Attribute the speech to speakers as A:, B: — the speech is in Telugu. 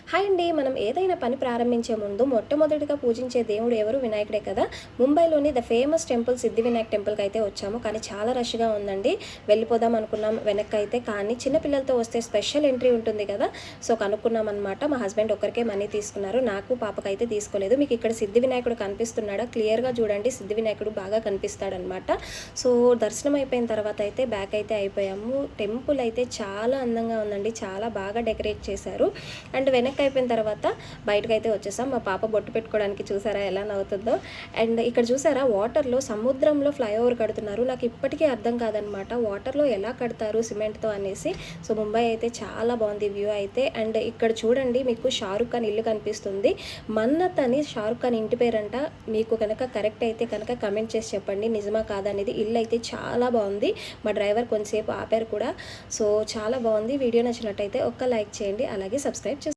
A: హాయ్ అండి. మనం ఏదైనా పని ప్రారంభించే ముందు మొట్టమొదటిగా పూజించే దేవుడు ఎవరు? వినాయకుడే కదా! ముంబైలోని ద ఫేమస్ టెంపుల్ సిద్ధి వినాయక్ టెంపుల్‌కి అయితే వచ్చాము. కానీ చాలా రష్‌గా ఉందండి. వెళ్ళిపోదాం అనుకున్నాం వెనక్కైతే. కానీ చిన్న పిల్లలతో వస్తే స్పెషల్ ఎంట్రీ ఉంటుంది కదా! సో, కనుక్కున్నామనమాట. మా హస్బెండ్ ఒక్కరికే మనీ తీసుకున్నారు. నాకు, పాపకైతే తీసుకోలేదు. మీకు ఇక్కడ సిద్ధి వినాయకుడు కనిపిస్తున్నాడా? క్లియర్‌గా చూడండి. సిద్ధి వినాయకుడు బాగా కనిపిస్తాడనమాట. సో, దర్శనం అయిపోయిన తర్వాత అయితే బ్యాక్ అయితే అయిపోయాము. టెంపుల్ అయితే చాలా అందంగా ఉందండి. చాలా బాగా డెకరేట్ చేశారు. అండ్ వెనక్కి అయిపోయిన తర్వాత బయటకైతే వచ్చేసాం. మా పాప బొట్టు పెట్టుకోవడానికి చూసారా ఎలా నవ్వుతుందో. అండ్ ఇక్కడ చూసారా వాటర్‌లో సముద్రంలో ఫ్లైఓవర్ కడుతున్నారు. నాకు ఇప్పటికీ అర్థం కాదనమాట. వాటర్‌లో ఎలా కడతారు సిమెంట్‌తో అనేసి. సో, ముంబై అయితే చాలా బాగుంది వ్యూ అయితే. అండ్ ఇక్కడ చూడండి మీకు షారుఖ్ ఖాన్ ఇల్లు కనిపిస్తుంది. మన్నత్ అని షారుఖ్ ఖాన్ ఇంటి పేరంట. మీకు కనుక కరెక్ట్ అయితే కనుక కమెంట్ చేసి చెప్పండి. నిజమా కాదా అనేది. ఇల్లు అయితే చాలా బాగుంది. మా డ్రైవర్ కొంతసేపు ఆపారు కూడా. సో, చాలా బాగుంది. వీడియో నచ్చినట్టయితే ఒక్క లైక్ చేయండి. అలాగే సబ్స్క్రైబ్